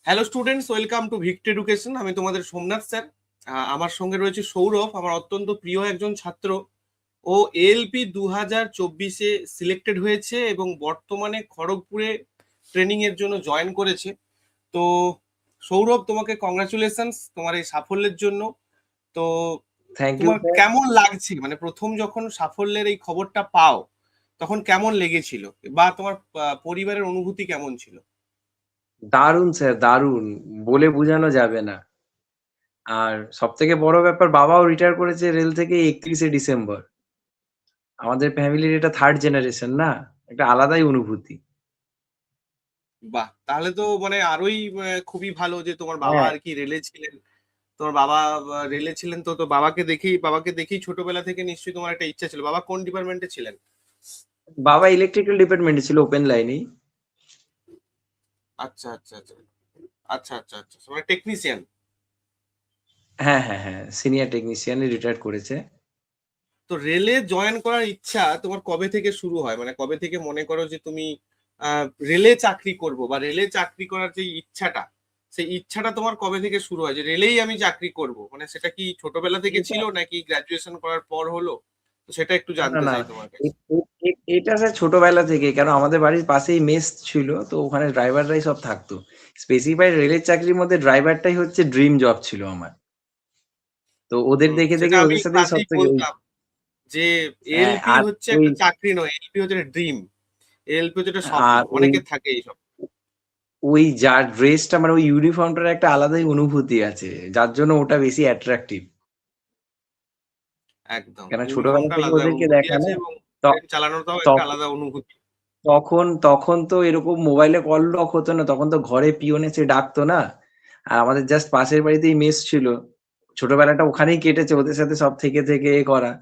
Hello students, welcome to Vict education. আমি তোমাদের Somnath sir. আমার সঙ্গে রয়েছে সৌরভ, আমার অত্যন্ত প্রিয় একজন ছাত্র। ও এএলপি 2024-এ সিলেক্টেড হয়েছে এবং বর্তমানে খড়গপুরে ট্রেনিং এর জন্য জয়েন করেছে। তো সৌরভ, তোমাকে কংগ্রাচুলেশনস তোমার এই সাফল্যের জন্য। তো থ্যাংক ইউ তোমার স্যার। কেমন লাগছে, মানে প্রথম যখন সাফল্যের এই খবরটা পাও তখন কেমন লেগেছিল, বা তোমার পরিবারের অনুভূতি কেমন ছিল? দারুণ স্যার, দারুণ, বলে বোঝানো যাবে না। আর সব থেকে বড় ব্যাপার, বাবাও রিটায়ার করেছে রেল থেকে 31শে ডিসেম্বর। আমাদের ফ্যামিলির এটা থার্ড জেনারেশন না, একটা আলাদাই অনুভূতি। বাহ, তাহলে তো মানে আরোই খুবই ভালো যে তোমার বাবা হ্যাঁ, আর কি রেলে ছিলেন। তোমার বাবা রেলে ছিলেন, তো তো বাবাকে দেখেই ছোটবেলা থেকে নিশ্চয়ই তোমার একটা ইচ্ছা ছিল। বাবা কোন ডিপার্টমেন্টে ছিলেন? বাবা ইলেকট্রিক্যাল ডিপার্টমেন্টে ছিল, ওপেন লাইনেই। আচ্ছা আচ্ছা আচ্ছা আচ্ছা আচ্ছা আচ্ছা, মানে টেকনিশিয়ান। হ্যাঁ হ্যাঁ হ্যাঁ, সিনিয়র টেকনিশিয়ান রিটায়ার করেছে। তো রেলে জয়েন করার ইচ্ছা তোমার কবে থেকে শুরু হয়, মানে কবে থেকে মনে করো যে তুমি রেলে চাকরি করব, বা রেলে চাকরি করার যে ইচ্ছাটা, সেই ইচ্ছাটা তোমার কবে থেকে শুরু হয় যে রেলেই আমি চাকরি করব? মানে সেটা কি ছোটবেলা থেকে এটা ছিল নাকি গ্রাজুয়েশন করার পর হলো? তো সেটা একটু না জানতে না, চাই তোমার কাছে। এটা স্যার ছোটবেলা থেকে, কেন আমাদের বাড়ির পাশেই মেস ছিল, তো ওখানে ড্রাইভাররাই সব থাকতো। স্পেসিফাইড রেলের চাকরির মধ্যে ড্রাইভারটাই হচ্ছে ড্রিম জব ছিল আমার। তো ওদের দেখে সেটা দেখে আমি ওদের সাথেই সব ক্লাসেই থেকে বলতাম যে হ্যাঁ, এলপি আর হচ্ছে ওই একটা চাকরি নয়, এলপি হচ্ছে একটা ড্রিম, এলপি হচ্ছে একটা স্বপ্ন, আর ওই অনেকের থাকে এইসব। ওই যার ড্রেসটা, মানে ওই ইউনিফর্মটার একটা আলাদাই অনুভূতি আছে, যার জন্য ওটা বেশি অ্যাট্রাকটিভ। একদম, কেন ছোটবেলা ইউনিফর্মটা থেকে আলাদা ওদেরকে অনুভূতি দেখা আছে, না। এবং ত- ট্রেন চালানোটাও একটা তখন আলাদা অনুভূতি। তখন তখন তো এরকম মোবাইলে কল লক হতো না, তখন তো ঘরে পিয়ন এসে ডাকতো না। আর আমাদের জাস্ট পাশের বাড়িতেই মেস ছিল, ছোটবেলাটা ওখানেই কেটেছে ওদের সাথে সব থেকে থেকে এ করা।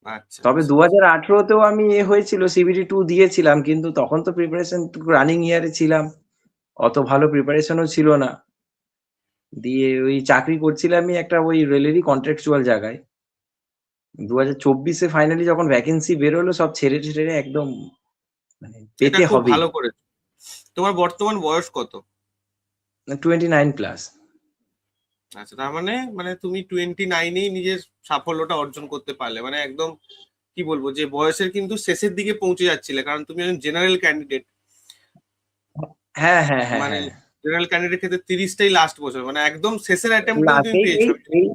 আচ্ছা তবে আচ্ছা আচ্ছা। 2018তেও আমি হয়েছিল, CBT 2 দিয়েছিলাম, কিন্তু তখন তো প্রিপারেশন রানিং ইয়ারে ছিলাম, অত ভালো প্রিপারেশনও ছিল না। দিয়ে ওই চাকরি করছিলামই একটা ওই রেলেরই কন্ট্রাকচুয়াল জায়গায়। 2024-এ ফাইনালি যখন ভ্যাকেন্সি বেরোলো, সব ছেড়ে ছেড়ে একদম, মানে এটা পেতে খুব হবেই। ভালো করেছো। তোমার বর্তমান বয়স কত? 29+। আচ্ছা, তার মানে মানে তুমি 29-এই নিজের সাফল্যটা অর্জন করতে পারলে, মানে একদম কি বলবো, যে বয়সের কিন্তু শেষের দিকে পৌঁছে যাচ্ছিলে, কারণ তুমি একজন জেনারেল ক্যান্ডিডেট। হ্যাঁ হ্যাঁ হ্যাঁ মানে হ্যাঁ। জেনারেল ক্যান্ডিডেট ক্ষেত্রে 30টাই লাস্ট বছর, মানে একদম শেষের অ্যাটেম্পটে লাস্ট তুমি এই পেয়েছো। এই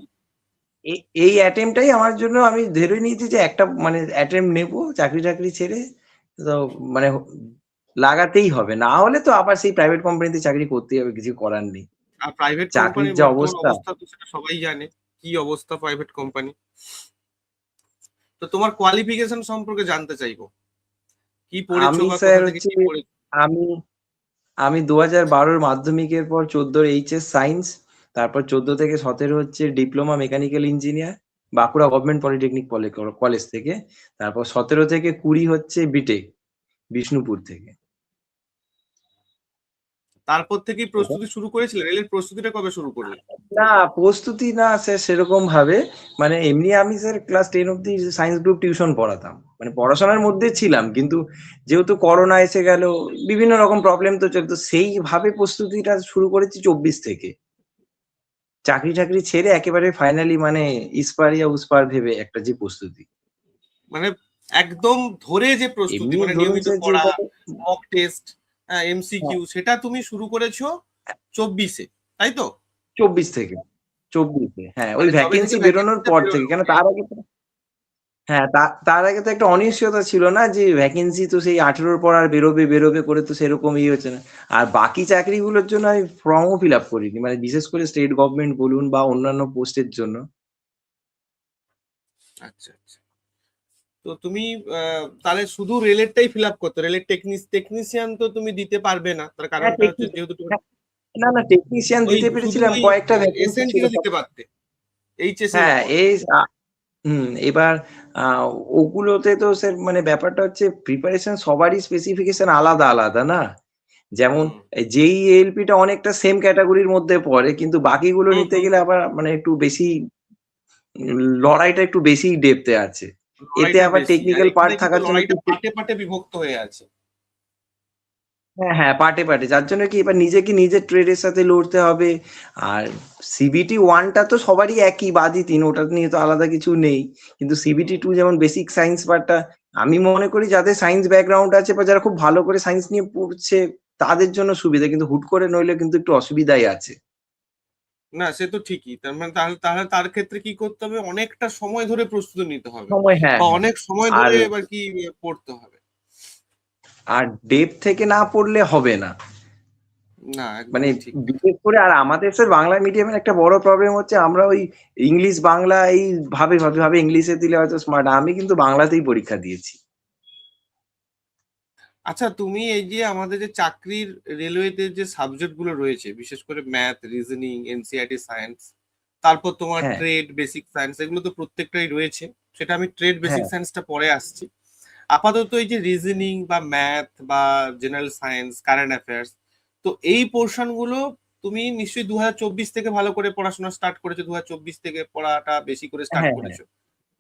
এই এই এই অ্যাটেম্পটাই আমার জন্য, আমি ধরে নিয়েছি যে একটা মানে অ্যাটেম্প নেবো চাকরি টাকরি ছেড়ে। তো মানে লাগাতেই হবে, না হলে তো আবার সেই প্রাইভেট কোম্পানিতে চাকরি করতেই হবে, কিছু করার নেই। আর প্রাইভেট চাকরির কোম্পানির যা বর্তমান অবস্থা। অবস্থা তো সেটা সবাই জানে, কি অবস্থা প্রাইভেট কোম্পানি। তো তোমার কোয়ালিফিকেশন সম্পর্কে জানতে চাইবো, কি পড়েছো আমি বা স্যার কোথা থেকে হচ্ছে, কি পড়েছো? আমি আমি 2012 মাধ্যমিকের পর 14 এইচএস সায়েন্স, তারপর 14 থেকে 17 হচ্ছে diploma mechanical engineer, Bankura government polytechnic college থেকে। তারপর 17 থেকে 20 হচ্ছে বিটেক, বিষ্ণুপুর থেকে। তারপর থেকেই প্রস্তুতি শুরু করেছিলে? রেলের প্রস্তুতিটা কবে শুরু করলে? না, প্রস্তুতি না স্যার সেরকম ভাবে। মানে এমনি আমি স্যার ক্লাস 10 অব্দি সায়েন্স গ্রুপ টিউশন পড়াতাম, মানে পড়াশোনার মধ্যে ছিলাম, কিন্তু যেহেতু করোনা এসে গেল, বিভিন্ন রকম প্রবলেম তো চলতো, সেইভাবে প্রস্তুতিটা শুরু করেছি 24 থেকে। চাকরি টাকরি ছেড়ে একেবারে ফাইনালি মানে ইস্পার ইয়া উস্পার ভেবে একটা যে প্রস্তুতি। মানে একদম ধরে যে প্রস্তুতি, এমনি মানে ধরুন নিয়মিত স্যার পড়া, যেভাবে, মক টেস্ট, হ্যাঁ, এমসিকিউ, সেটা তুমি শুরু করেছো 24-এ, তাই তো? 24 থেকে, 24-এ, হ্যাঁ, ওই মানে যবে থেকে ভ্যাকেন্সি বেরোনোর ভ্যাকেন্সিটা পর থেকে, বেরোলো কেন তার আগে তো, হ্যাঁ, তার আগে তো একটা অনিশ্চয়তা ছিল না যে ভ্যাকেন্সি তো সেই 18-র পর আর বেরোবে বেরোবে করে, তো সেরকম ইয়ে হচ্ছে না। আর বাকি চাকরিগুলোর জন্য আমি ফর্মও ফিল আপ করিনি, মানে বিশেষ করে স্টেট গভর্নমেন্ট বলুন বা অন্যান্য পোস্টের জন্য। আচ্ছা আচ্ছা। তো তুমি তাহলে শুধু রেলেরটাই ফিল আপ করতে, রেলের টেকনিশিয়ান তো তুমি দিতে পারবে না, তার হ্যাঁ, কারণটা হচ্ছে যেহেতু তুমি না না, টেকনিশিয়ান ওই দিতে শুধু পেরেছিলাম, ওই কয়েকটা ভ্যাকেন্সি ছিল এসএনটিটা সব। দিতে পারতে, এইচএস এর হ্যাঁ, পর। এবার ওগুলোতে তো স্যার মানে ব্যাপারটা হচ্ছে প্রিপারেশন সবারই স্পেসিফিকেশন আলাদা আলাদা না। যেমন হুম জেই এলপিটা অনেকটা সেম ক্যাটাগরির মধ্যে পড়ে, কিন্তু বাকিগুলো হুম নিতে হুম গেলে হুম। আবার মানে একটু বেশি, লড়াইটা একটু বেশি ডেপথে আছে। এতে লড়াইটা আবার বেশি, আর টেকনিক্যাল এখানে পার্ট কিন্তু থাকার জন্য একটু লড়াইটা পার্টে পার্টে বিভক্ত হয়ে আছে। হ্যাঁ হ্যাঁ, পার্টে পার্টে, যার জন্য কি এবার নিজেকে নিজের ট্রেডের সাথে লড়তে হবে। আর সিবিটি ওয়ানটা তো সবারই একই, বাদই তিন, ওটা নিয়ে তো আলাদা কিছু নেই। কিন্তু সিবিটি হুম। টু যেমন বেসিক সায়েন্স পার্টটা, আমি মনে করি যাদের সায়েন্স ব্যাকগ্রাউন্ড আছে বা যারা খুব ভালো করে সায়েন্স নিয়ে পড়ছে তাদের জন্য সুবিধা, কিন্তু হুট করে নইলে কিন্তু একটু অসুবিধাই আছে। না সে তো ঠিকই, তার মানে তাহলে তাহলে তার ক্ষেত্রে কি করতে হবে, অনেকটা সময় ধরে প্রস্তুতি নিতে হবে, সময়, হ্যাঁ বা হ্যাঁ। অনেক সময় আর ধরে এবার কি পড়তে হবে। আর ডেপ থেকে না পড়লে হবে না। না মানে একদমই ঠিক কথা। বিশেষ করে আর আমাদের স্যার বাংলা মিডিয়ামের একটা বড় প্রবলেম হচ্ছে, আমরা ওই ইংলিশ বাংলা এই ভাবে ইংলিশে দিলে হয়তো স্মার্ট। আমি কিন্তু বাংলাতেই পরীক্ষা দিয়েছি। আচ্ছা তুমি এই যে আমাদের যে চাকরির রেলওয়েতে যে সাবজেক্ট গুলো রয়েছে, বিশেষ করে ম্যাথ, রিজনিং, এনসিআরটি সায়েন্স, তারপর তোমার হ্যাঁ ট্রেড, বেসিক সায়েন্স, এগুলো তো প্রত্যেকটাই রয়েছে। সেটা আমি ট্রেড বেসিক হ্যাঁ সায়েন্সটা পরে আসছি। আপাতত এই যে রিজনিং বা ম্যাথ বা জেনারেল সায়েন্স, কারেন্ট অ্যাফেয়ার্স, তো এই পোর্শন গুলো তুমি নিশ্চয়ই 2024 থেকে ভালো করে পড়াশোনা স্টার্ট করেছো, 2024 থেকে পড়াটা বেশি করে স্টার্ট হ্যাঁ হ্যাঁ। করেছো।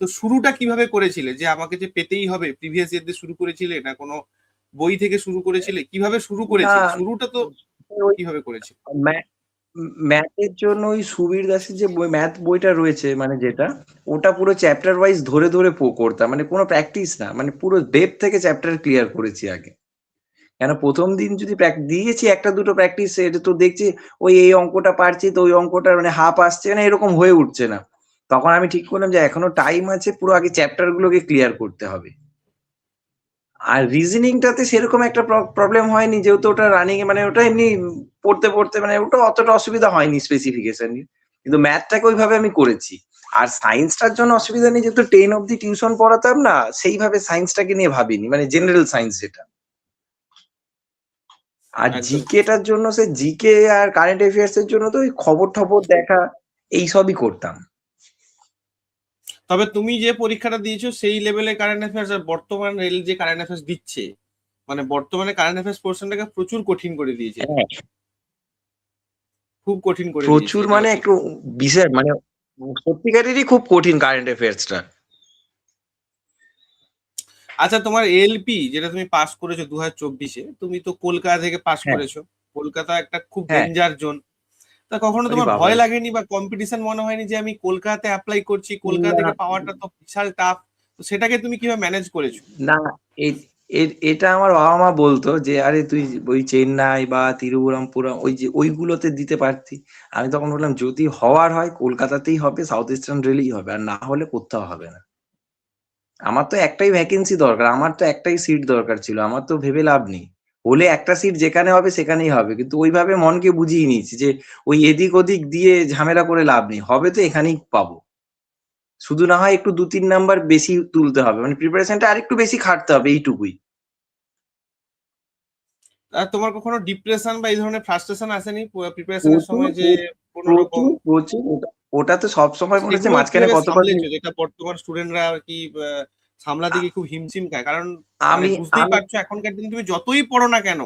তো শুরুটা কিভাবে করেছিলে, যে আমাকে যে পেতেই হবে প্রিভিয়াস ইয়ার দিয়ে শুরু করেছিলে, না কোনো বই থেকে শুরু করেছিলে, কিভাবে শুরু না, করেছিলে, শুরুটা তো ওই কিভাবে করেছিলে? ম্যাথের জন্য ওই সুবীর দাসের যে বই, ম্যাথ বইটা রয়েছে, মানে যেটা, ওটা পুরো চ্যাপ্টার ওয়াইজ ধরে ধরে করতাম, মানে কোনো প্র্যাকটিস না, মানে পুরো ডেপ থেকে চ্যাপ্টার ক্লিয়ার করেছি আগে। কেন প্রথম দিন যদি দিয়েছি একটা দুটো প্র্যাকটিস, এটা তো দেখছি ওই এই অঙ্কটা পারছি তো ওই অঙ্কটা মানে হাফ আসছে না, এরকম হয়ে উঠছে না। তখন আমি ঠিক করলাম যে এখনো টাইম আছে, পুরো আগে চ্যাপ্টার গুলোকে ক্লিয়ার করতে হবে। আর রিজনিংটাতে সেরকম একটা প্রবলেম হয়নি, যেহেতু ওটা রানিং এ, মানে ওটা এমনি পড়তে পড়তে মানে ওটা অতটা অসুবিধা হয়নি স্পেসিফিকেশন। কিন্তু ম্যাথটাকে ওইভাবে আমি করেছি। আর সায়েন্সটার জন্য অসুবিধা নেই, যেহেতু 10 অব্দি টিউশন পড়াতাম না, সেইভাবে সায়েন্সটাকে নিয়ে ভাবিনি, মানে জেনারেল সায়েন্স যেটা। আর একদম ঠিক। জিকেটার জন্য সে জিকে আর কারেন্ট অ্যাফেয়ার্স এর জন্য তো ওই খবর টবর দেখা এইসবই করতাম। তবে তুমি যে পরীক্ষাটা দিয়েছো সেই লেভেলের কারেন্ট অ্যাফেয়ার্স আর বর্তমান রেল যে কারেন্ট অ্যাফেয়ার্স দিচ্ছে, মানে বর্তমানে কারেন্ট অ্যাফেয়ার্স পোর্শনটাকে প্রচুর কঠিন করে দিয়েছে, হ্যাঁ, খুব কঠিন করে দিয়েছে, প্রচুর, এটা মানে হচ্ছে একটু বিশাল, মানে সত্যিকারেরই খুব কঠিন কারেন্ট অ্যাফেয়ার্সটা। আচ্ছা তোমার এলপি যেটা তুমি পাস করেছো 2024-এ, তুমি তো কলকাতা থেকে পাস হ্যাঁ করেছো। কলকাতা একটা খুব হ্যাঁ। Danger zone. তা কখনো আরে তোমার ভয় বাবারে! লাগেনি বা কম্পিটিশন মনে হয়নি যে আমি কলকাতাতে অ্যাপ্লাই করছি, কলকাতা না থেকে পাওয়াটা তো বিশাল টাফ, তো সেটাকে তুমি কিভাবে ম্যানেজ করেছো? না, এটা আমার বাবা মা বলতো যে আরে তুই ওই চেন্নাই বা তিরুবনন্তপুরম ওই যে ওইগুলোতে দিতে পারতি। আমি তখন বললাম যদি হওয়ার হয় কলকাতাতেই হবে, সাউথ ইস্টার্ন রেলেই হবে, আর না হলে কোথাও হবে না। আমার তো একটাই ভ্যাকেন্সি দরকার, আমার তো একটাই সিট দরকার ছিল, আমার তো ভেবে লাভ নেই। হলে একটা সিট যেখানে হবে সেখানেই হবে, কিন্তু ওইভাবে মনকে বুঝিয়ে নিয়েছি যে ওই এদিক ওদিক দিয়ে ঝামেলা করে লাভ নেই, হবে তো এখানেই পাবো। শুধু না হয় একটু দু তিন নাম্বার বেশি তুলতে হবে, মানে প্রিপারেশনটা আরেকটু বেশি খাটতে হবে, এইটুকুই। আর তোমার কখনো ডিপ্রেশন বা এই ধরনের ফ্রাস্ট্রেশন আসেনি প্রিপারেশনের প্রচুর সময়, যে কোনো রকম, প্রচুর প্রচুর ওটা, ওটা তো সবসময় মনে হচ্ছে সেগুলো মাঝখানে কিভাবে কতবার সামলেছো, যেটা বর্তমান স্টুডেন্টরা আর কি সামলাতে আ- গিয়ে খুব হিমশিম খায়, কারণ মানে আমি বুঝতেই আমি পারছো এখনকার দিনে তুমি যতই পড়ো না কেন,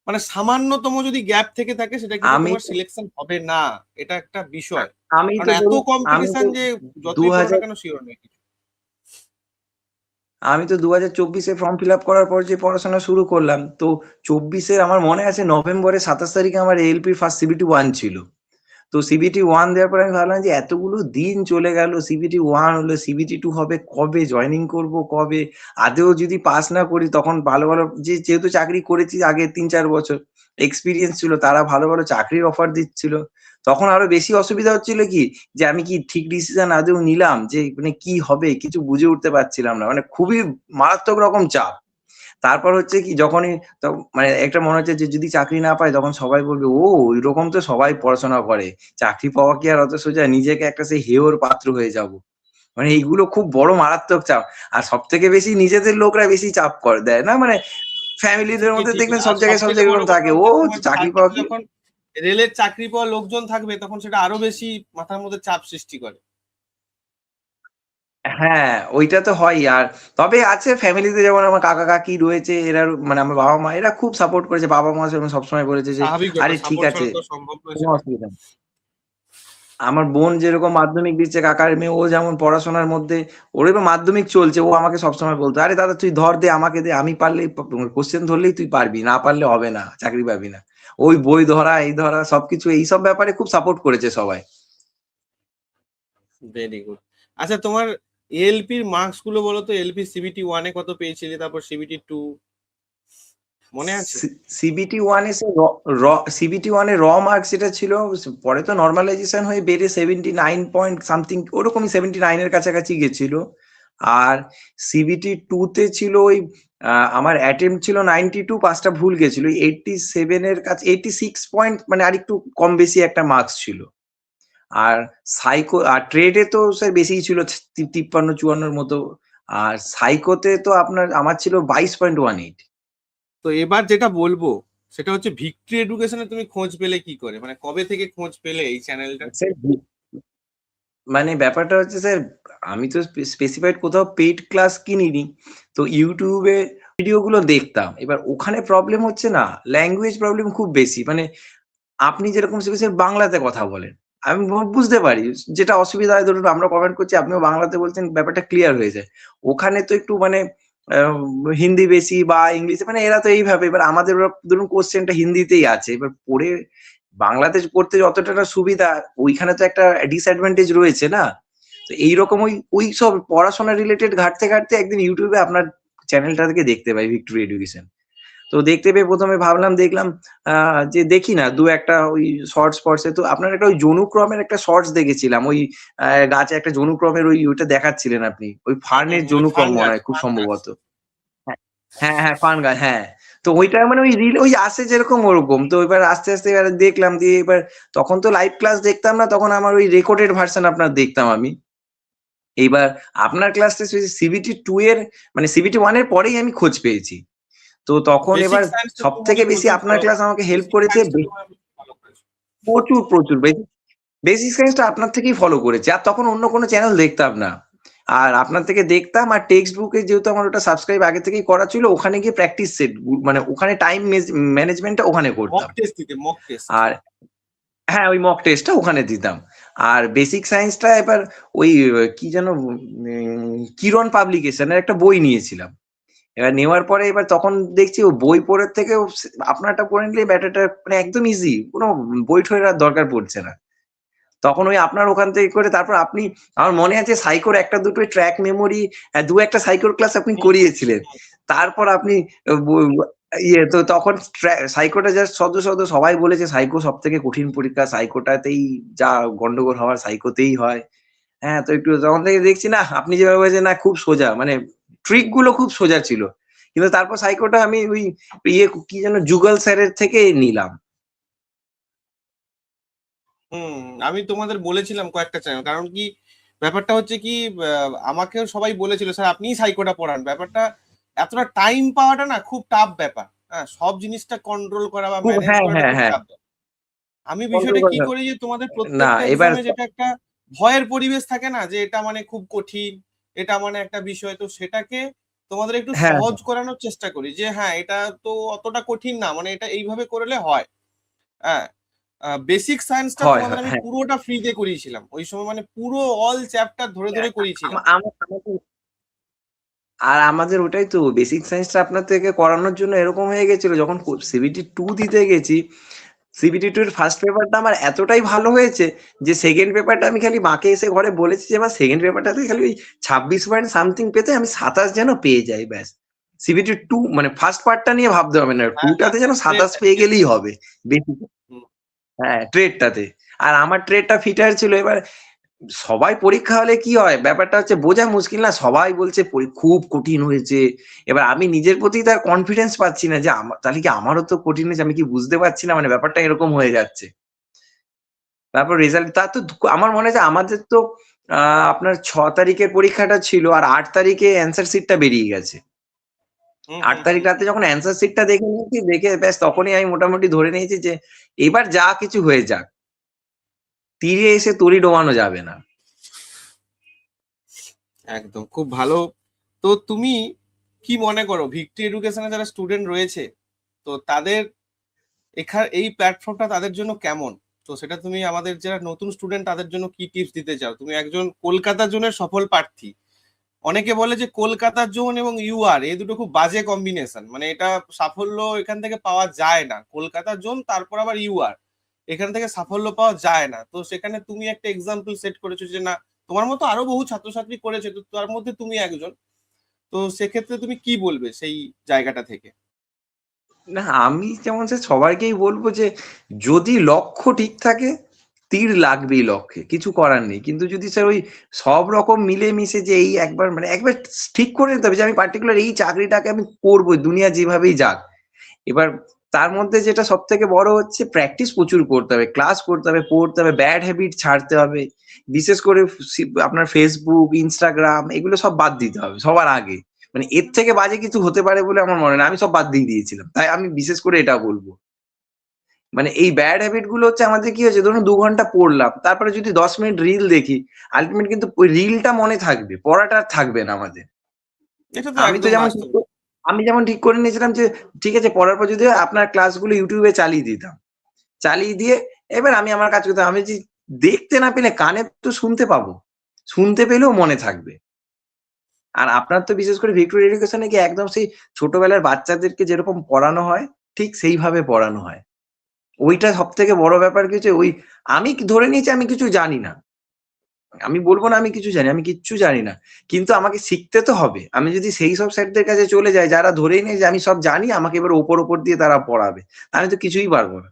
মানে সামান্যতম যদি গ্যাপ থেকে থাকে সেটা কিন্তু আমি তোমার সিলেকশন হবে না, এটা একটা বিষয়। আমি কারণ তো এত ধরুন, আমি কম্পিটিশন তো যে দু যতই পড়ো না হাজার কেন শিওর নেই কিছু। আমি তো 2024-এ ফর্ম ফিল আপ করার পর যে পড়াশোনা শুরু করলাম, তো 24-এ আমার মনে আছে নভেম্বরের 27 তারিখে আমার এএলপির ফার্স্ট সিবিটি ওয়ান ছিল। তো সিবিটি ওয়ান দেওয়ার পর আমি ভাবলাম যে এতগুলো দিন চলে গেল, সিবিটি ওয়ান হলো, সিবিটি টু হবে কবে, জয়েনিং করব কবে, আদেও যদি পাস না করি তখন ভালো ভালো যেহেতু চাকরি করেছি আগে 3-4 বছর এক্সপিরিয়েন্স ছিল, তারা ভালো ভালো চাকরির অফার দিচ্ছিল। তখন আরো বেশি অসুবিধা হচ্ছিল কি, যে আমি কি ঠিক ডিসিশন আদেও নিলাম, যে মানে কি হবে কিছু বুঝে উঠতে পারছিলাম না, মানে খুবই মারাত্মক রকম চাপ। তারপর হচ্ছে কি যখনই মানে একটা মনে হচ্ছে যে যদি চাকরি না পাই তখন সবাই বলবে ও ওইরকম তো সবাই পড়াশোনা করে, চাকরি পাওয়া কি আর অত সোজা, নিজেকে একটা সেই হেয়র পাত্র হয়ে যাব। মানে এইগুলো খুব বড় মারাত্মক চাপ। আর সব থেকে বেশি নিজেদের লোকরা বেশি চাপ করে দেয় না, মানে ফ্যামিলিদের ঠিকই মধ্যে ঠিকই, দেখবেন আর সব সব থেকে জায়গায় বড় এরকম কথা থাকে, ও হচ্ছে তোমার চাকরি পাওয়া চারপাশে কি। যখন রেলের চাকরি পাওয়া লোকজন থাকবে তখন সেটা আরো বেশি মাথার মধ্যে চাপ সৃষ্টি করে। হ্যাঁ, ওইটা তো হয়ই। আর তবে আছে ফ্যামিলিতে, যেমন আমার কাকা কাকি রয়েছে, এরা মানে আমার বাবা মা এরা খুব সাপোর্ট করেছে, বাবা মা সেরকম সবসময় বলেছে যে স্বাভাবিক ব্যাপার, আরে ঠিক সাপোর্ট আছে, ছাড়া তো সম্ভব নয় কোনো সেটা। অসুবিধা নেই। আমার বোন যেরকম মাধ্যমিক দিচ্ছে, কাকার মেয়ে, ও যেমন পড়াশোনার মধ্যে, ওর এবার মাধ্যমিক চলছে, ও আমাকে সবসময় বলতো, আরে দাদা তুই ধর দে, আমাকে দে, আমি পারলেই কোশ্চেন ধরলেই তুই পারবি, না পারলে হবে না, চাকরি পাবি না। ওই বই ধরা, এই ধরা, সবকিছু এইসব ব্যাপারে খুব সাপোর্ট করেছে সবাই। Very good. আচ্ছা, তোমার এলপির মার্কস গুলো বলো তো। এলপি সিবিটি 1-এ কত পেয়েছিলে, তারপর সিবিটি 2 মনে আছে? সিবিটি ওয়ানে সিবিটি ওয়ানে মার্কস যেটা ছিল, পরে তো নর্মালাইজেশন হয়ে বেড়ে 79 সামথিং ওরকমই, 79-এর কাছাকাছি গেছিল। আর সিবিটি 2-তে ছিল ওই আমার অ্যাটেম্প ছিল 92, 5টা ভুল গেছিল, 87-এর কাছে, 86 মানে আরেকটু কম বেশি একটা মার্কস ছিল। আর আর ট্রেডে তো স্যার বেশিই ছিল, 53-54-র মতো। আর সাইকোতে তো আমার ছিল 22.18। তো এবার যেটা বলবো সেটা হচ্ছে, ভিক্টরি এডুকেশনে তুমি খোঁজ পেলে কি করে, মানে কবে থেকে খোঁজ পেলে এই চ্যানেলটা? স্যার মানে ব্যাপারটা হচ্ছে স্যার, আমি তো স্পেসিফাইড কোথাও পেইড ক্লাস কিনিনি, তো ইউটিউবে ভিডিও গুলো দেখতাম। এবার ওখানে প্রবলেম হচ্ছে না, ল্যাঙ্গুয়েজ প্রবলেম খুব বেশি। মানে আপনি যেরকম শিখেছেন বাংলাতে কথা বলেন, আমি বুঝতে পারি। যেটা অসুবিধা হয়, ধরুন আমরা কমেন্ট করছি, আপনিও বাংলাতে বলছেন, ব্যাপারটা ক্লিয়ার হয়ে যায়। ওখানে তো একটু মানে হিন্দি বেশি বা ইংলিশে, মানে এরা তো এইভাবে। এবার আমাদের ধরুন কোশ্চেনটা হিন্দিতেই আছে, এবার পড়ে বাংলাতে পড়তে যতটা না সুবিধা, ওইখানে তো একটা ডিসঅ্যাডভান্টেজ রয়েছে না। তো এইরকম ওই সব পড়াশোনা রিলেটেড ঘাটতে ঘাটতে একদিন ইউটিউবে আপনার চ্যানেলটা থেকে দেখতে পাই, ভিক্টোরি এডুকেশন। তো দেখতে পেয়ে প্রথমে ভাবলাম, দেখলাম যে দেখি না দু একটা ওই শর্টস ফর্টসে, তো আপনার একটা ওই জনুক্রমের একটা শর্টস দেখেছিলাম, ওই গাছে একটা জনুক্রমের ওইটা দেখাচ্ছিলেন আপনি, ওই ফার্নের মানে জনুক্রম ফান মনে গাছ, হয় খুব ফান গাছ। সম্ভবত। হ্যাঁ, হ্যাঁ, হ্যাঁ, ফান গাছ, হ্যাঁ। তো ওইটা মানে ওই রিল ওই আসে যেরকম ওরকম। তো এবার আস্তে আস্তে এবার দেখলাম, দিয়ে এবার তখন তো লাইভ ক্লাস দেখতাম না, তখন আমার ওই রেকর্ডেড ভার্সন আপনার দেখতাম আমি। এইবার আপনার ক্লাসটা সিবিটি 2 এর, মানে সিবিটি 1 এর পরেই আমি খোঁজ পেয়েছি। তো তখন বেসিক এবার সায়েন্সটা সব তুমি থেকে মনে বেশি প্রচুর আপনার ফলো ক্লাস করেছো, আমাকে হেল্প বেসিক করেছে, সায়েন্সটা তোমার ফলো করেছো। প্রচুর প্রচুর বেসিক সায়েন্সটা আপনার থেকেই ফলো করেছি। আর তখন অন্য কোনো চ্যানেল দেখতাম না, আর আপনার থেকে দেখতাম। আর টেক্সট বুকে যেহেতু আমার ওটা সাবস্ক্রাইব আগে থেকেই করা ছিল, ওখানে গিয়ে প্র্যাকটিস সেট, মানে ওখানে টাইম ম্যানেজমেন্টটা ওখানে মক করতাম। টেস্ট দিতে, মক টেস্ট। আর হ্যাঁ, ওই মক টেস্টটা ওখানে দিতাম। আর বেসিক সায়েন্সটা এবার ওই কি যেন কিরণ পাবলিকেশনের একটা বই নিয়েছিলাম। এবার নেওয়ার পরে এবার তখন দেখছি ও বই পড়ার থেকে আপনারটা পড়ে নিলে ব্যাটারটা মানে একদম ইজি, কোনো বই ঠইয়ের আর দরকার পড়ছে না। তখন ওই আপনার ওখান থেকে করে, তারপর আপনি, আমার মনে আছে সাইকোর একটা দুটো ট্র্যাক মেমোরি, দু একটা সাইকোর ক্লাস আপনি করিয়েছিলেন। তারপর আপনি ইয়ে, তো তখন সাইকোটা জাস্ট সদ্য সবাই বলেছে সাইকো সব থেকে কঠিন পরীক্ষা, সাইকোটাতেই যা গন্ডগোল হওয়ার সাইকোতেই হয়। হ্যাঁ, তো একটু তখন থেকে দেখছি না, আপনি যেভাবে বলেছেন না, খুব সোজা, মানে ট্রিক গুলো খুব সোজা ছিল। কিন্তু তারপর সাইকোটা আমি ওই ইয়ে কি যেন যুগল স্যারের থেকে নিলাম। হুম, আমি তোমাদের বলেছিলাম কয়েকটা চ্যানেল, কারণ কি ব্যাপারটা হচ্ছে কি, আমাকেও সবাই বলেছিল স্যার আপনিই সাইকোটা পড়ান। ব্যাপারটা এতটা টাইম পাওয়াটা না খুব টাফ ব্যাপার। হ্যাঁ, সব জিনিসটা কন্ট্রোল করা বা খুব, ম্যানেজ হ্যাঁ, করাটা হ্যাঁ, খুব হ্যাঁ, টাফ। আমি কন্ট্রোল বিষয়টা কি করা করি যে, তোমাদের না প্রত্যেকটা এবার। এক্সামে যেটা একটা ভয়ের পরিবেশ থাকে না, যে এটা মানে খুব কঠিন, এটা মানে একটা বিষয়, তো সেটাকে তোমাদের একটু হ্যাঁ, সহজ করানোর চেষ্টা করি, যে হ্যাঁ এটা তো অতটা কঠিন না, মানে এটা এইভাবে করলে হয়। হ্যাঁ, বেসিক সায়েন্সটা হয়, তোমাদের হয়, আমি হ্যাঁ। পুরোটা ফ্রিতে করিয়েছিলাম ওই সময়, মানে পুরো অল চ্যাপ্টার ধরে ধরে করিয়েছিলাম। আর আমাদের ওটাই তো বেসিক সায়েন্সটা আপনার থেকে করানোর জন্য এরকম হয়ে গেছিল, যখন সিবিটি 2 দিতে গেছি, সিবিটি 2 এর ফার্স্ট পেপারটা আমার এতটাই ভালো হয়েছে যে সেকেন্ড পেপারটা আমি খালি মাকে এসে ঘরে বলেছি যে এবার সেকেন্ড পেপারটাতে খালি ওই 26 পয়েন্ট সামথিং পেতে আমি 27 যেন পেয়ে যাই, ব্যাস। সিবিটি 2 মানে ফার্স্ট পার্টটা নিয়ে ভাবতে হবে না, হ্যাঁ, হ্যাঁ, 2টাতে যেন হ্যাঁ, 27 ট্রেডটা, পেয়ে ট্রেডটা। গেলেই হবে। বেশি, হুম, হ্যাঁ, ট্রেডটাতে। আর আমার ট্রেডটা ফিটার ছিল। এবার সবাই পরীক্ষা হলে কি হয়, ব্যাপারটা হচ্ছে বোঝা মুশকিল না, সবাই বলছে খুব কঠিন হয়েছে। এবার আমি নিজের প্রতি তার কনফিডেন্স পাচ্ছি না যে তাহলে কি আমারও তো কঠিন হয়েছে, আমি কি বুঝতে পারছি না, মানে ব্যাপারটা এরকম হয়ে যাচ্ছে। তারপর রেজাল্ট তার তো আমার মনে হয় যে আমাদের তো আপনার 6 তারিখের পরীক্ষাটা ছিল, আর 8 তারিখে অ্যান্সার শিটটা বেরিয়ে গেছে। হুম, 8 তারিখ রাতে যখন অ্যান্সার শিটটা দেখে নিয়েছি, দেখে ব্যাস তখনই আমি মোটামুটি ধরে নিয়েছি যে এবার যা কিছু হয়ে যাক, তীরে এসে তরি ডোবানো যাবে না। একদম খুব ভালো। তো তুমি কি মনে করো, ভিক্টরি এডুকেশনে যারা স্টুডেন্ট রয়েছে, তো তাদের এই প্ল্যাটফর্মটা তাদের জন্য কেমন? তো সেটা তুমি আমাদের যারা নতুন স্টুডেন্ট তাদের জন্য কি টিপস দিতে চাও? তুমি একজন কলকাতা জোনের সফল প্রার্থী। অনেকে বলে যে কলকাতা জোন এবং ইউআর এই দুটো খুব বাজে কম্বিনেশন, মানে এটা সাফল্য এখান থেকে পাওয়া যায় না। কলকাতা জোন তারপর আবার ইউআর, এখান থেকে সাফল্য পাওয়া যায় না। তো সেখানে তুমি একটা এক্সাম্পল সেট করেছো যে না, তোমার মতো আরো বহু ছাত্রছাত্রী করেছে, তো তার মধ্যে তুমি একজন। তো সেক্ষেত্রে তুমি কি বলবে সেই জায়গাটা থেকে? না, আমি যেমন স্যার সবাইকেই বলবো যে যদি লক্ষ্য ঠিক থাকে তীর লাগবেই লক্ষ্যে, কিছু করার নেই। কিন্তু যদি স্যার ওই সব রকম মিলেমিশে যে এই একবার মানে একবার ঠিক করে নিতে হবে যে আমি পার্টিকুলার এই চাকরিটাকে আমি করবো, দুনিয়া যেভাবেই যাক। এবার তার মধ্যে যেটা সব থেকে বড় হচ্ছে প্র্যাকটিস প্রচুর করতে হবে, ক্লাস করতে হবে, পড়তে হবে, ব্যাড হ্যাবিট ছাড়তে হবে। বিশেষ করে আপনার ফেসবুক, ইনস্টাগ্রাম এগুলো সব বাদ দিতে হবে সবার আগে। মানে এর থেকে বাজে কিছু হতে পারে বলে আমার মনে হয় না। আমি সব বাদ দিয়ে দিয়েছিলাম, তাই আমি বিশেষ করে এটা বলবো। মানে এই ব্যাড হ্যাবিট গুলো হচ্ছে আমাদের কি হচ্ছে, ধরুন 2 ঘন্টা পড়লাম, তারপরে যদি 10 মিনিট রিল দেখি, আলটিমেট কিন্তু ওই রিলটা মনে থাকবে, পড়াটা আর থাকবে না আমাদের। এটা তো আমি তো একদম যেমন বাস্তব। আমি যেমন ঠিক করে নিয়েছিলাম যে ঠিক আছে পড়ার পর যদি আপনার ক্লাসগুলো ইউটিউবে চালিয়ে দিতাম, চালিয়ে দিয়ে এবার আমি আমার কাজ করতাম। আমি যে দেখতে না পেলে কানে তো শুনতে পাবো, শুনতে পেলেও মনে থাকবে। আর আপনার তো বিশেষ করে ভিক্টোরিয়া এডুকেশনে কি একদম সেই ছোটবেলার বাচ্চাদেরকে যেরকম পড়ানো হয় ঠিক সেইভাবে পড়ানো হয়। ওইটা সব থেকে বড় ব্যাপার কি হচ্ছে, ওই আমি ধরে নিয়েছি আমি কিছু জানি না, আমি বলবো না আমি কিছু জানি, আমি কিচ্ছু জানি না। কিন্তু আমাকে শিখতে তো হবে। আমি যদি সেই সব স্যারদের কাছে চলে যাই যারা ধরেই নেয় যে আমি সব জানি, আমাকে এবার ওপর দিয়ে তারা পড়াবে, আমি তো কিছুই পারবো না।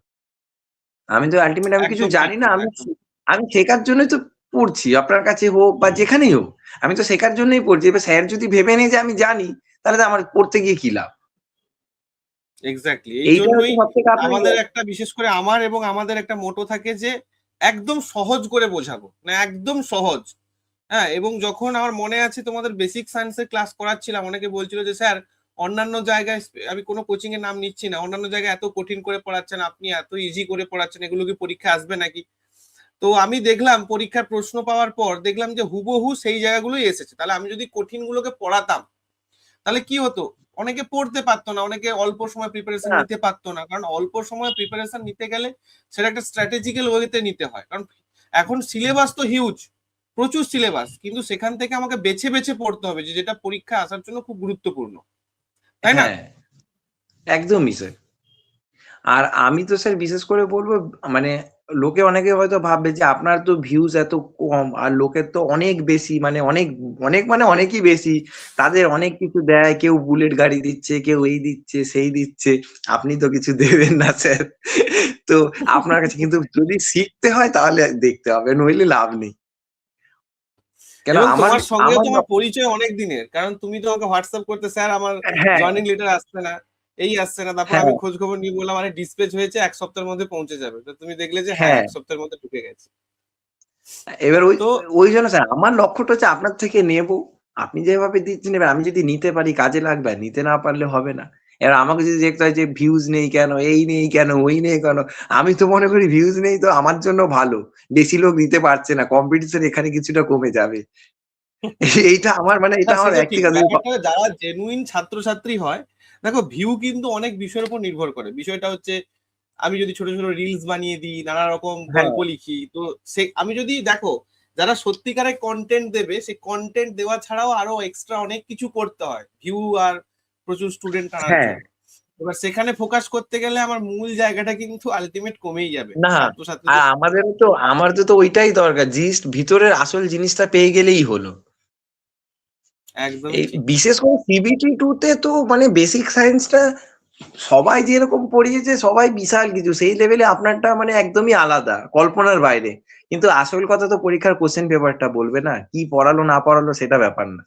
আমি তো আল্টিমেট আমি কিছু একদম ঠিক জানি না। কথা, আমি একদম। আমি শেখার জন্যই তো পড়ছি, আপনার কাছে হোক বা যেখানেই হোক। আমি তো শেখার জন্যই পড়ছি। এবার স্যার যদি ভেবে নেয় যে আমি জানি, তাহলে তো আমার পড়তে গিয়ে কি লাভ? এক্স্যাক্টলি, এই এইটা হচ্ছে জন্যই সব থেকে আপনার আমাদের একটা, বিশেষ করে আমার এবং আমাদের একটা মোটো থাকে যে একদম সহজ করে বোঝাবো, না একদম সহজ। হ্যাঁ, এবং যখন আমার মনে আছে তোমাদের বেসিক সায়েন্সের ক্লাস করাচ্ছিলাম, অনেকে বলছিল যে স্যার অন্যান্য জায়গায়, আমি কোনো কোচিং এর নাম নিচ্ছি না, অন্যান্য জায়গায় এত কঠিন করে পড়াচ্ছেন, আপনি এত ইজি করে পড়াচ্ছেন, এগুলো কি পরীক্ষা আসবে নাকি? তো আমি দেখলাম পরীক্ষার প্রশ্ন পাওয়ার পর দেখলাম যে হুবহু সেই জায়গাগুলোই এসেছে। তাহলে আমি যদি কঠিন গুলোকে পড়াতাম তাহলে কি হতো? অনেকে পড়তে পারতো না, অনেকে অল্প সময় প্রিপারেশন না, নিতে পারতো না, কারণ অল্প সময় প্রিপারেশন নিতে গেলে সেটা একটা স্ট্র্যাটেজিক্যাল ওয়েতে নিতে হয়। কারণ এখন সিলেবাস তো হিউজ, প্রচুর সিলেবাস, কিন্তু সেখান থেকে আমাকে বেছে বেছে পড়তে হবে যে যেটা পরীক্ষা আসার জন্য খুব গুরুত্বপূর্ণ, তাই না? হ্যাঁ, একদমই স্যার। আর আমি তো স্যার বিশেষ করে বলবো, মানে লোকে অনেকে হয়তো ভাববে যে আপনার তো ভিউজ এত কম আর লোকের তো অনেক বেশি, মানে অনেক অনেক মানে অনেকই বেশি। তাদের অনেক কিছু দেয়, কেউ বুলেট গাড়ি দিচ্ছে, কেউ এই দিচ্ছে সেই দিচ্ছে, আপনি তো কিছু দেবেন না স্যার। তো আপনার কাছে কিন্তু যদি শিখতে হয় তাহলে দেখতে হবে, নইলে লাভ নেই। কেন এবং আমার তোমার সঙ্গেও আমার তো আমার পরিচয় অনেক দিনের, কারণ তুমি তো আমাকে হোয়াটসঅ্যাপ করতে, স্যার আমার হ্যাঁ, জয়েনিং লেটার আসছে না, এই আসছে না, তারপর হ্যাঁ, আমি খোঁজ খবর নিয়ে বললাম আরে ডিসপ্যাচ হয়েছে, 1 সপ্তাহের মধ্যে পৌঁছে যাবে, তো তুমি দেখলে যে হ্যাঁ হ্যাঁ। 1 সপ্তাহের মধ্যে ঢুকে গেছে। এবার ওই তো ওই জন্য স্যার আমার লক্ষ্যটা হচ্ছে আপনার থেকে নেব। আপনি যেভাবে দিচ্ছেন, এবার আমি যদি নিতে পারি কাজে লাগবে, আর নিতে না পারলে হবে না। এবার আমাকে যদি দেখতে হয় যে ভিউজ নেই কেন, এই নেই কেন, ওই নেই কেন, আমি তো মনে করি ভিউজ নেই তো আমার জন্য ভালো। বেশি লোক নিতে পারছে না, কম্পিটিশন এখানে কিছুটা কমে যাবে। এইটা আমার মানে এটা হ্যাঁ, সে আমার তো ঠিক। ব্যক্তিগত ব্যাপারটা যারা জেনুইন ছাত্রছাত্রী হয়, দেখো ভিউ কিন্তু অনেক বিষয়ের উপর নির্ভর করে। বিষয়টা হচ্ছে আমি যদি ছোট ছোট রিলস বানিয়ে দিই, নানা রকম হ্যাঁ, গল্প লিখি, তো সে আমি যদি দেখো যারা সত্যিকারের কন্টেন্ট দেবে, সেই কন্টেন্ট দেওয়া ছাড়াও আরো এক্সট্রা অনেক কিছু করতে হয় ভিউ আর প্রচুর স্টুডেন্ট আনার হ্যাঁ। জন্য। এবার সেখানে ফোকাস করতে গেলে আমার মূল জায়গাটা কিন্তু আলটিমেট কমেই যাবে না, আর ছাত্রছাত্রীদের। আমাদের তো ওইটাই দরকার, জিনিস ভিতরের আসল জিনিসটা পেয়ে গেলেই হলো। একদমই এই ঠিক। বিশেষ করে সিবিটি 2 তে তো মানে বেসিক সায়েন্সটা সবাই যেরকম পড়িয়েছে সবাই বিশাল কিছু, সেই লেভেলে আপনারটা মানে একদমই আলাদা, কল্পনার বাইরে। কিন্তু আসল কথা তো পরীক্ষার কোশ্চেন পেপারটা বলবে না, কি পড়ালো না পড়ালো সেটা ব্যাপার না।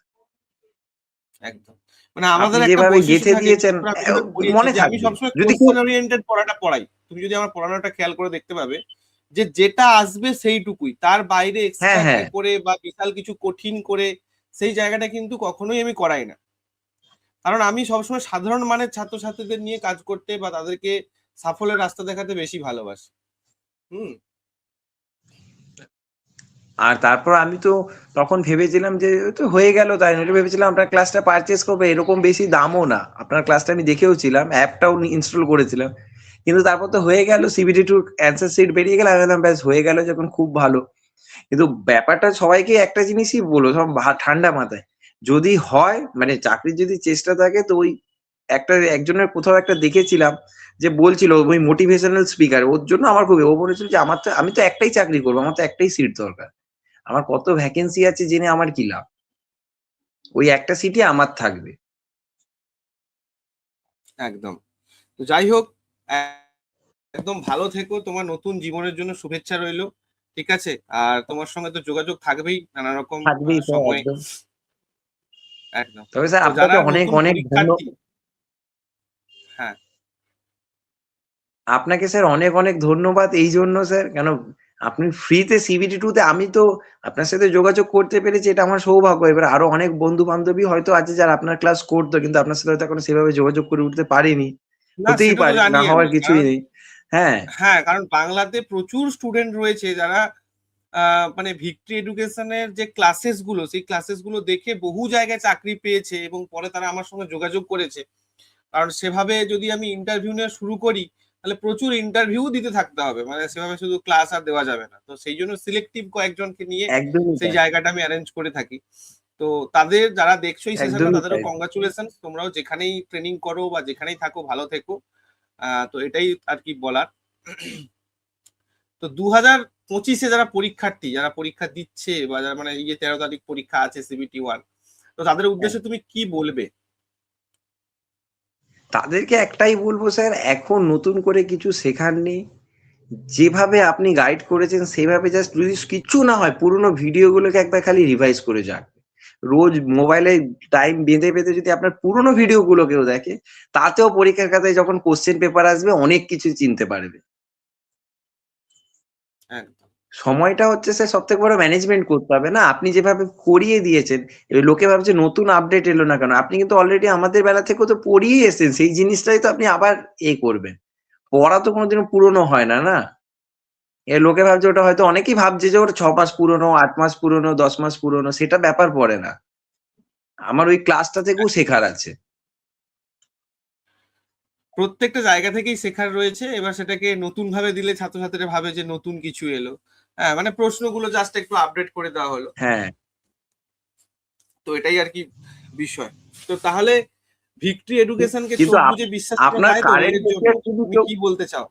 একদম। মানে আপনি আমাদের একটা যেভাবে বৈশিষ্ট্য গেঁথে থাকে, দিয়েছেন বিশেষ করে আমি যেটা পড়িয়েছি, মনে যে আমি থাকবে। সবসময় যদি কেউ কোশ্চেন ওরিয়েন্টেড পড়াটা পড়াই। তুমি যদি আমার পড়ানোটা খেয়াল করে দেখতে পাবে যে যেটা আসবে সেইটুকুই, তার বাইরে হ্যাঁ, এক্সট্রা হ্যাঁ, কি করে বা বিশাল কিছু কঠিন করে সেই জায়গাটা কিন্তু কখনোই আমি করাই না। কারণ আমি সবসময় সাধারণ মানের ছাত্রছাত্রীদের নিয়ে কাজ করতে বা তাদেরকে সাফল্যের রাস্তা দেখাতে বেশি ভালোবাসি। হুম। আর তারপর আমি তো তখন ভেবেছিলাম যে তো হয়ে গেল, তাই নইলে ভেবেছিলাম আপনার ক্লাসটা পারচেজ করবো, এরকম বেশি দামও না। আপনার ক্লাসটা আমি দেখেও ছিলাম, অ্যাপটাও ইনস্টল করেছিলাম। কিন্তু তারপর তো হয়ে গেল, সিবিটি টু অ্যান্সার শিট বেরিয়ে গেল, আমি বললাম ব্যাস হয়ে গেল যখন খুব ভালো। কিন্তু ব্যাপারটা সবাইকে একটা জিনিসই বলো, সব ঠান্ডা মাথায়, যদি হয় মানে চাকরির যদি চেষ্টা থাকে, তো ওই একজনের কোথাও একটা দেখেছিলাম যে বলছিল, ওই মোটিভেশনাল স্পিকার, ওর জন্য আমার খুবই, ও বলেছিল যে আমি তো একটাই চাকরি করবো, আমার তো একটাই সিট দরকার, আমার কত ভ্যাকেন্সি আছে জেনে আমার কি লাভ, ওই একটা সিটই আমার থাকবে। একদম। তো যাই হোক, একদম ভালো থেকো, তোমার নতুন জীবনের জন্য শুভেচ্ছা রইলো। ঠিক আছে, আর তোমার সঙ্গে তো যোগাযোগ থাকবেই নানা রকম থাকবেই স্যার, সময়। একদম। একদম। তবে স্যার তো যারা আপনাকে অনেক নতুন অনেক পরীক্ষার্থী, হ্যাঁ, আপনাকে স্যার অনেক অনেক ধন্যবাদ এই জন্য স্যার, কেন আপনি ফ্রিতে সিবিটি টু তে, আমি তো আপনার সাথে যোগাযোগ করতে পেরেছি, এটা আমার সৌভাগ্য। এবার আরো অনেক বন্ধু বান্ধবী হয়তো আছে যারা আপনার ক্লাস করতো, কিন্তু আপনার সাথে হয়তো এখন সেভাবে যোগাযোগ করে উঠতে পারিনি, না হতেই সেটা তো পারে, জানি না আমি, হওয়ার কিছুই কারণ নেই। হ্যাঁ, হ্যাঁ, কারণ বাংলাতে প্রচুর স্টুডেন্ট রয়েছে যারা মানে ভিক্টরি এডুকেশনের যে ক্লাসেস গুলো, সেই ক্লাসেস গুলো দেখে বহু জায়গায় চাকরি পেয়েছে এবং পরে তারা আমার সঙ্গে যোগাযোগ করেছে। কারণ সেভাবে যদি আমি ইন্টারভিউ নেওয়া শুরু করি, তাহলে প্রচুর ইন্টারভিউ দিতে থাকতে হবে, মানে সেভাবে শুধু ক্লাস আর দেওয়া যাবে না। তো সেই জন্য সিলেক্টিভ কয়েকজনকে নিয়ে একদমই সেই তাই, জায়গাটা আমি অ্যারেঞ্জ করে থাকি। তো তাদের যারা দেখছো এই সেশনটা, একদমই তাদেরও তাই। কংগ্রাচুলেশন, তোমরাও যেখানেই ট্রেনিং করো বা যেখানেই থাকো ভালো থেকো। তো এটাই আর কি বলার। তো 2025-এ যারা পরীক্ষার্থী, যারা পরীক্ষা দিচ্ছে বা যারা মানে এই যে 13 তারিখ পরীক্ষা আছে CBT 1, তো তাদের হ্যাঁ, উদ্দেশ্যে তুমি কি বলবে? তাদেরকে একটাই বলবো স্যার, এখন নতুন করে কিছু শেখার নেই, যেভাবে আপনি গাইড করেছেন সেভাবে জাস্ট, যদি কিছু না হয় পুরোনো ভিডিওগুলোকে একবার খালি রিভাইজ করে যান। রোজ মোবাইলে টাইম বেঁধে বেঁধে যদি আপনার পুরোনো ভিডিওগুলো কেউ দেখে, তাতেও পরীক্ষার খাতায় যখন কোশ্চেন পেপার আসবে অনেক কিছু চিনতে পারবে। একদম। সময়টা হচ্ছে স্যার সবথেকে বড়, ম্যানেজমেন্ট করতে হবে না? আপনি যেভাবে করিয়ে দিয়েছেন, এবার লোকে ভাবছে নতুন আপডেট এলো না কেন? আপনি কিন্তু অলরেডি আমাদের বেলা থেকেও তো পড়িয়েই এসেছেন। সেই জিনিসটাই তো আপনি আবার করবেন। পড়া তো কোনোদিনও পুরনো হয় না, না? লোকে ভাবছে, ওটা হয়তো অনেকেই ভাবছে যে ওটা ৬ মাস পুরনো, ৮ মাস পুরনো, ১০ মাস পুরনো, সেটা ব্যাপার পড়ে না। আমার ওই ক্লাসটা থেকেও শেখার আছে। প্রত্যেকটা জায়গা থেকেই শেখার রয়েছে, এবার সেটাকে নতুন ভাবে দিলে ছাত্রছাত্রীরা ভাবে যে নতুন কিছু এলো। হ্যাঁ, মানে প্রশ্নগুলো জাস্ট একটু আপডেট করে দেওয়া হলো। হ্যাঁ, তো এটাই আর কি বিষয়। তো তাহলে ভিক্টরি এডুকেশনকে কিন্তু চোখ বুজে বিশ্বাস করা আপনার যায় তো কারেন্ট এর জন্য? অ্যাফেয়ার্স যদি তুমি কেউ, কি বলতে চাও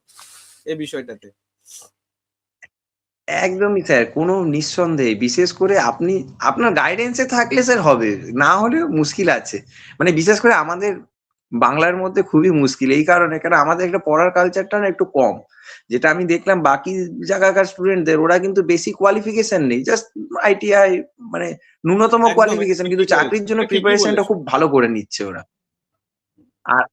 এই বিষয়টাতে? একদমই স্যার, কোনো নিঃসন্দেহে, বিশেষ করে আপনি আপনার গাইডেন্স এ থাকলে স্যার হবে, না হলেও মুশকিল আছে। মানে বিশেষ করে আমাদের বাংলার মধ্যে খুবই মুশকিল, এই কারণে, কারণ আমাদের একটা পড়ার কালচারটা না একটু কম। যেটা আমি দেখলাম বাকি জায়গাকার স্টুডেন্টদের, ওরা কিন্তু বেশি কোয়ালিফিকেশন নেই, জাস্ট আইটিআই, মানে ন্যূনতম একদম, এটা কোয়ালিফিকেশন, কিন্তু ঠিকই বলেছো, চাকরির জন্য এটা ঠিকই প্রিপারেশনটা বলেছো। খুব ভালো করে নিচ্ছে ওরা। আর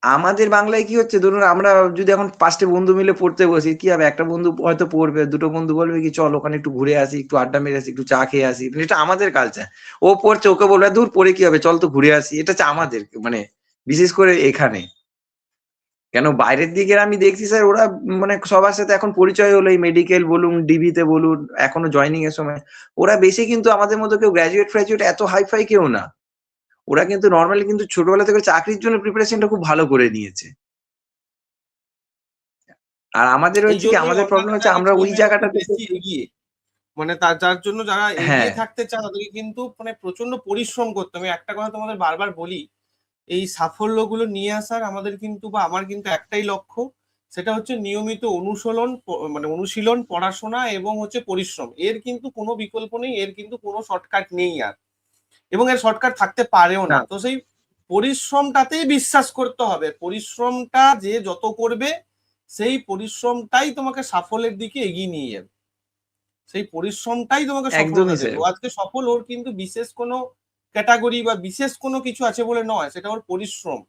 আমাদের বাংলায় কি হচ্ছে, ধরুন আমরা যদি এখন ৫টে বন্ধু মিলে পড়তে বসি, কি হবে, একটা বন্ধু হয়তো পড়বে, দুটো বন্ধু বলবে কি চল ওখানে একটু ঘুরে আসি, একটু আড্ডা মেরে আসি, একটু চা খেয়ে আসি, এটা আমাদের কালচার। ও পড়ছে, ওকে বলবে দূর পড়ে কি হবে, চল তো ঘুরে আসি, এটা হচ্ছে আমাদের, মানে বিশেষ করে এখানে। কেন বাইরের দিকে আমি দেখছি স্যার, ওরা মানে সবার সাথে এখন পরিচয় হলো, এই মেডিকেল বলুন, ডিবিতে বলুন, এখনো জয়েনিং এর সময়, ওরা বেশি কিন্তু আমাদের মতো কেউ গ্র্যাজুয়েট ফ্র্যাজুয়েট এত হাই ফাই কেউ না। ওরা কিন্তু নরমালি কিন্তু ছোটবেলা থেকে চাকরির জন্য প্রিপারেশনটা খুব ভালো করে নিয়েছে। আর আমাদের এই হচ্ছে কি, জন্যই আমাদের অন্যান্য প্রবলেম হচ্ছে জায়গার আমরা ছেলে ওই মেয়েরা একটু জায়গাটা থেকে, বেশি এগিয়ে, মানে তার যার জন্য যারা হ্যাঁ, এগিয়ে থাকতে চায় তাদেরকে কিন্তু মানে প্রচন্ড পরিশ্রম করতে হবে। একটা কথা তোমাদের বারবার বলি, এই সাফল্যগুলো নিয়ে আসার আমাদের কিন্তু বা আমার কিন্তু একটাই লক্ষ্য, সেটা হচ্ছে নিয়মিত অনুশীলন, মানে অনুশীলন, পড়াশোনা এবং হচ্ছে পরিশ্রম। এর কিন্তু কোনো বিকল্প নেই, এর কিন্তু কোনো শর্টকাট নেই আর, এবং এর শর্টকাট থাকতে পারেও না, না। তো সেই পরিশ্রমটাতেই বিশ্বাস করতে হবে, পরিশ্রমটা যে যত করবে সেই পরিশ্রমটাই তোমাকে সাফল্যের দিকে এগিয়ে নিয়ে যাবে, সেই পরিশ্রমটাই তোমাকে সফলতা একদমই দেবে। স্যার, ও আজকে সফল, ওর কিন্তু বিশেষ কোনো ক্যাটাগরি বা বিশেষ কোনো কিছু আছে বলে নয়, সেটা ওর পরিশ্রম।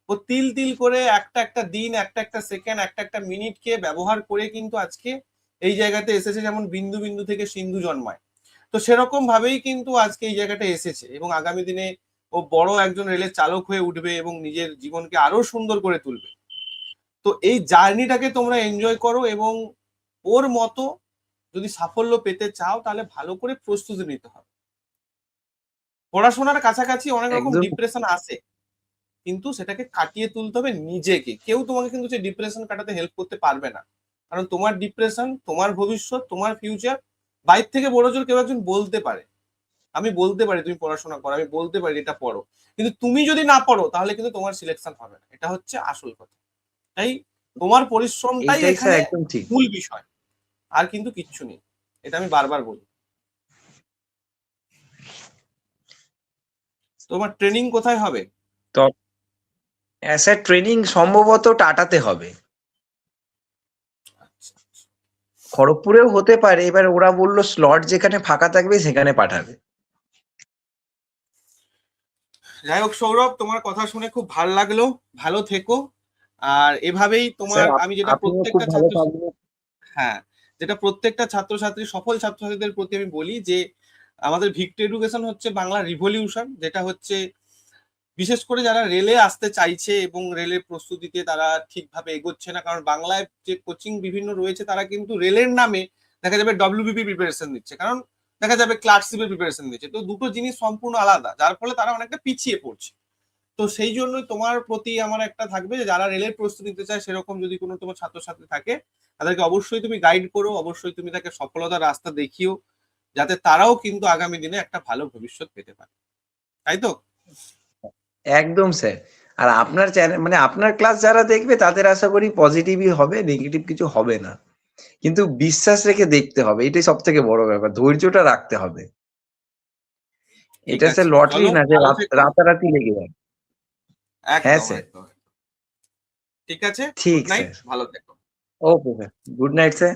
ও তিল তিল করে একটা একটা দিন, একটা একটা সেকেন্ড, একটা একটা মিনিটকে ব্যবহার করে কিন্তু আজকে এই জায়গাতে এসেছে, যেমন বিন্দু বিন্দু থেকে সিন্ধু জন্মায়। তো সেরকম ভাবেই কিন্তু আজকে এই জায়গাটা এসেছে, এবং আগামী দিনে ও বড় একজন রেলের চালক হয়ে উঠবে এবং নিজের জীবনকে আরো সুন্দর করে তুলবে। তো এই জার্নিটাকে তোমরা এনজয় করো, এবং ওর মতো যদি সাফল্য পেতে চাও তাহলে ভালো করে প্রস্তুতি নিতে হবে। পড়াশোনার কাছাকাছি অনেক রকম একদম, ডিপ্রেশন আসে, কিন্তু সেটাকে কাটিয়ে তুলতে হবে নিজেকে। কেউ তোমাকে কিন্তু সেই ডিপ্রেশন কাটাতে হেল্প করতে পারবে না, কারণ তোমার ডিপ্রেশন, তোমার ভবিষ্যৎ, তোমার ফিউচার বাইরে থেকে বড় জোর কেউ একজন বলতে পারে। আমি বলতে পারি তুমি পড়াশোনা করো, আমি বলতে পারি এটা পড়ো, কিন্তু তুমি যদি না পড়ো তাহলে কিন্তু তোমার সিলেকশন হবে না। এটা হচ্ছে আসল কথা। তাই তোমার পরিশ্রমটাই এইটাই স্যার এখানে একদম ঠিক। মূল বিষয়, আর কিন্তু কিচ্ছু নেই। এটা আমি বারবার বলি। তোমার ট্রেনিং কোথায় হবে? তো স্যার ট্রেনিং সম্ভবত টাটাতে হবে, আচ্ছা, খড়গপুরেও হতে পারে। এবার ওরা বললো স্লট যেখানে ফাঁকা থাকবে সেখানে পাঠাবে। যাই হোক সৌরভ, তোমার কথা শুনে খুব ভালো লাগলো। ভালো থেকো। আর এভাবেই তোমার, স্যার আমি যেটা আপনিও খুব প্রত্যেকটা ভালো ছাত্র, থাকবেন। হ্যাঁ, যেটা প্রত্যেকটা ছাত্রছাত্রী, সফল ছাত্রছাত্রীদের প্রতি আমি বলি যে আমাদের ভিক্টর এডুকেশন হচ্ছে বাংলা রিভলিউশন, যেটা হচ্ছে বিশেষ করে যারা রেলে আসতে চাইছে এবং রেলের প্রস্তুতিতে তারা ঠিকভাবে এগোচ্ছে না, কারণ বাংলায় যে কোচিং বিভিন্ন রয়েছে তারা কিন্তু রেলের নামে দেখা যাবে ডব্লিউবিপি প্রিপারেশন দিচ্ছে, কারণ দেখা যাবে ক্লার্কশিপের প্রিপারেশন দিচ্ছে। তো দুটো জিনিস সম্পূর্ণ আলাদা, যার ফলে তারা অনেকটা পিছিয়ে পড়ছে। তো সেই জন্যই তোমার প্রতি আমার একটা থাকবে যে যারা রেলের প্রস্তুতি নিতে চায়, সেরকম যদি কোনো তোমার ছাত্রছাত্রী থাকে তাদেরকে অবশ্যই তুমি গাইড করো, অবশ্যই তুমি তাকে সফলতার রাস্তা দেখিও, যাতে তারাও কিন্তু আগামী দিনে একটা ভালো ভবিষ্যৎ পেতে পারে। তাই তো? একদম স্যার। আর আপনার চ্যানেল মানে আপনার ক্লাস যারা দেখবে তাদের আশা করি পজিটিভই হবে, নেগেটিভ কিছু হবে না। কিন্তু বিশ্বাস রেখে দেখতে হবে, এটাই সব থেকে বড় ব্যাপার, ধৈর্যটা রাখতে হবে। ঠিক এটা স্যার আছে, লটারি চলো, না যে ভালো থেকো। রাতারাতি লেগে যায়। হ্যাঁ একদম স্যার। একদম। ঠিক আছে, গুড ঠিক নাইট, স্যার। ভালো থেকো। Okay sir, good night sir.